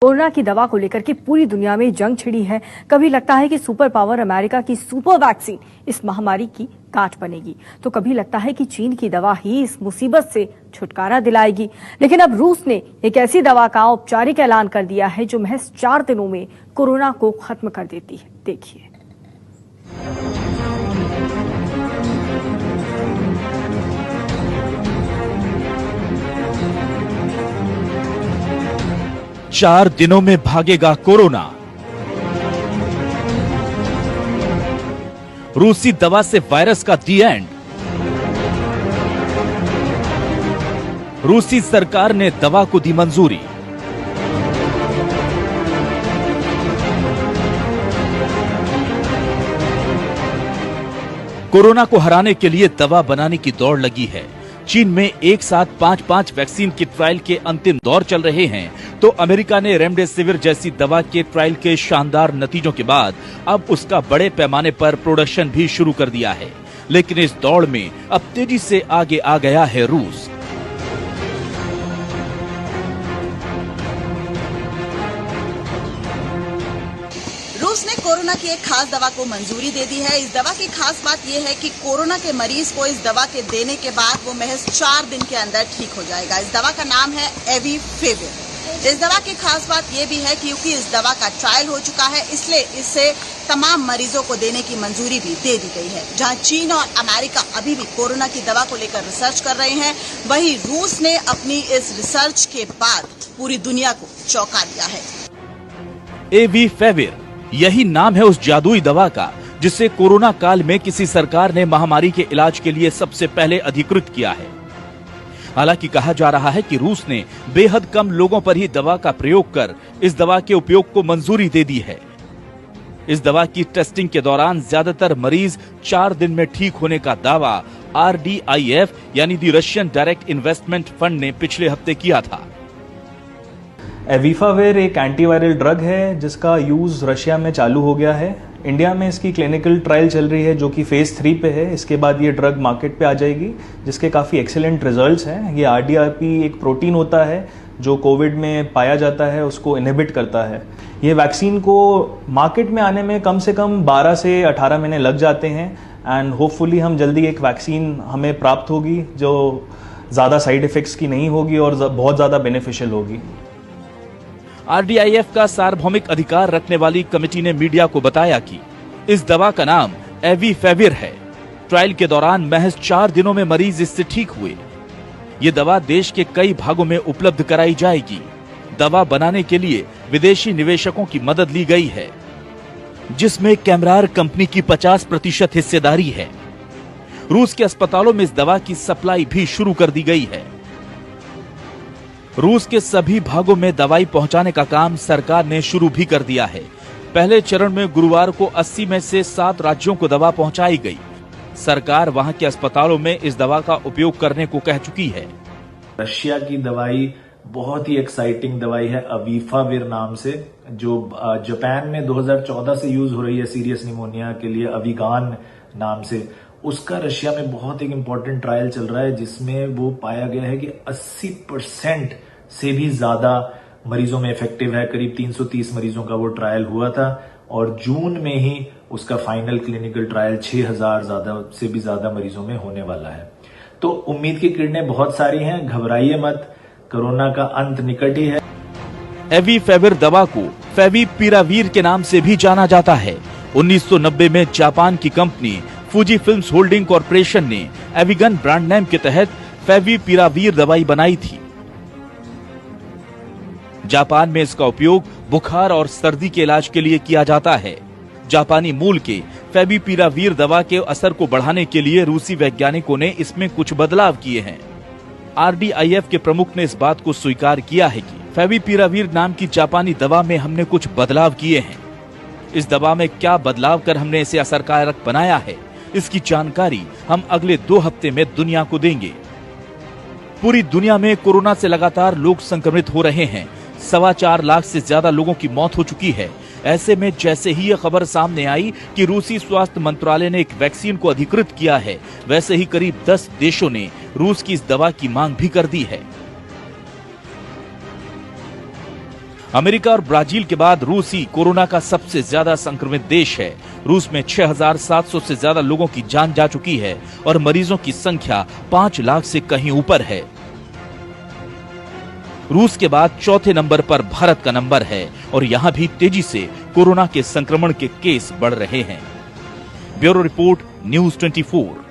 Corona की दवा को लेकर के पूरी दुनिया में जंग छिड़ी है। कभी लगता है कि सुपर पावर अमेरिका की सुपर वैक्सीन इस महामारी की काट बनेगी, तो कभी लगता है कि चीन की दवा ही इस मुसीबत से छुटकारा दिलाएगी। लेकिन अब रूस ने एक ऐसी दवा का औपचारिक ऐलान कर दिया है जो महज 4 दिनों में कोरोना को खत्म कर देती है। देखिए। चार दिनों में भागेगा कोरोना। रूसी दवा से वायरस का दी एंड। रूसी सरकार ने दवा को दी मंजूरी। कोरोना को हराने के लिए दवा बनाने की दौड़ लगी है। चीन में एक साथ 5 वैक्सीन के ट्रायल के अंतिम दौर चल रहे हैं, तो अमेरिका ने रेमडेसिविर जैसी दवा के ट्रायल के शानदार नतीजों के बाद अब उसका बड़े पैमाने पर प्रोडक्शन भी शुरू कर दिया है। लेकिन इस दौड़ में अब तेजी से आगे आ गया है रूस। रूस ने कोरोना की एक खास दवा को मंजूरी दे दी है। इस दवा की खास बात यह है कि कोरोना के मरीज को इस दवा के देने के बाद वो महज 4 दिन के अंदर ठीक हो जाएगा। इस दवा का नाम है एविफेविर। इस दवा की खास बात यह भी है क्योंकि इस दवा का ट्रायल हो चुका है, इसलिए इसे तमाम मरीजों को देने की मंजूरी भी दे दी गई है। जहां चीन और अमेरिका अभी भी कोरोना की दवा को लेकर रिसर्च कर रहे हैं, वहीं रूस ने अपनी इस रिसर्च के बाद पूरी दुनिया को चौंका दिया है। एविफेविर यही नाम है उस जादुई दवा का जिसे कोरोना काल में किसी सरकार ने महामारी के इलाज के लिए सबसे पहले अधिकृत किया है। हालांकि कहा जा रहा है कि रूस ने बेहद कम लोगों पर ही दवा का प्रयोग कर इस दवा के उपयोग को मंजूरी दे दी है। इस दवा की टेस्टिंग के दौरान ज्यादातर मरीज 4 दिन में ठीक होने का दावा RDIF यानी दी रशियन डायरेक्ट इन्वेस्टमेंट फंड ने पिछले हफ्ते किया था। एविफाविर एक एंटीवायरल ड्रग है जिसका यूज़ रशिया में चालू हो गया है। इंडिया में इसकी क्लिनिकल ट्रायल चल रही है जो कि फेज 3 पे है। इसके बाद ये ड्रग मार्केट पे आ जाएगी जिसके काफ़ी एक्सीलेंट रिजल्ट्स हैं। ये RDRP एक प्रोटीन होता है जो कोविड में पाया जाता है, उसको इनहिबिट करता है। ये वैक्सीन को मार्केट में आने में कम से कम 12 से 18 महीने लग जाते हैं एंड होपफुली हम जल्दी एक वैक्सीन हमें प्राप्त होगी जो ज़्यादा साइड इफ़ेक्ट्स की नहीं होगी और बहुत ज़्यादा बेनिफिशियल होगी। RDIF का सार्वभौमिक अधिकार रखने वाली कमेटी ने मीडिया को बताया कि इस दवा का नाम एविफेविर है। ट्रायल के दौरान महज 4 दिनों में मरीज इससे ठीक हुए। ये दवा देश के कई भागों में उपलब्ध कराई जाएगी। दवा बनाने के लिए विदेशी निवेशकों की मदद ली गई है, जिसमें कैमरार कंपनी की 50% हिस्सेदारी है। रूस के अस्पतालों में इस दवा की सप्लाई भी शुरू कर दी गई है। रूस के सभी भागों में दवाई पहुंचाने का काम सरकार ने शुरू भी कर दिया है। पहले चरण में गुरुवार को 80 में से 7 राज्यों को दवा पहुंचाई गई। सरकार वहां के अस्पतालों में इस दवा का उपयोग करने को कह चुकी है। रशिया की दवाई बहुत ही एक्साइटिंग दवाई है एविफाविर नाम से, जो जापान में 2014 से यूज हो रही है सीरियस निमोनिया के लिए अविगान नाम से। उसका रशिया में बहुत एक इम्पोर्टेंट ट्रायल चल रहा है जिसमें वो पाया गया है कि 80% से भी ज्यादा मरीजों में इफेक्टिव है। करीब 330 मरीजों का वो ट्रायल हुआ था और जून में ही उसका फाइनल क्लिनिकल ट्रायल 6000 से भी ज्यादा मरीजों में होने वाला है। तो उम्मीद की किरणें बहुत सारी हैं, घबराइए मत, कोरोना का अंत निकट ही है। एविफेविर दवा को फेविपिरावीर के नाम से भी जाना जाता है। 1990 में जापान की company Fuji films holding corporation ने एविगन ब्रांड नेम के तहत फेविपिरावीर दवाई बनाई थी। जापान में इसका उपयोग बुखार और सर्दी के इलाज के लिए किया जाता है। जापानी मूल के फेविपिरावीर दवा के असर को बढ़ाने के लिए रूसी वैज्ञानिकों ने इसमें कुछ बदलाव किए हैं। RDIF के प्रमुख ने इस बात को स्वीकार किया है कि फेविपिरावीर नाम की जापानी दवा में हमने कुछ बदलाव किए हैं। इस दवा में क्या बदलाव कर हमने इसे असरकारक बनाया है, इसकी जानकारी हम अगले 2 हफ्ते में दुनिया को देंगे। पूरी दुनिया में कोरोना से लगातार लोग संक्रमित हो रहे हैं। 4.25 लाख से ज्यादा लोगों की मौत हो चुकी है। ऐसे में जैसे ही यह खबर सामने आई कि रूसी स्वास्थ्य मंत्रालय ने एक वैक्सीन को अधिकृत किया है, वैसे ही करीब 10 देशों ने रूस की इस दवा की मांग भी कर दी है। अमेरिका और ब्राजील के बाद रूस ही कोरोना का सबसे ज्यादा संक्रमित देश है। रूस में 6,700 से ज्यादा लोगों की जान जा चुकी है और मरीजों की संख्या 5 लाख से कहीं ऊपर है। रूस के बाद चौथे नंबर पर भारत का नंबर है और यहां भी तेजी से कोरोना के संक्रमण के केस बढ़ रहे हैं। Bureau report, news 24।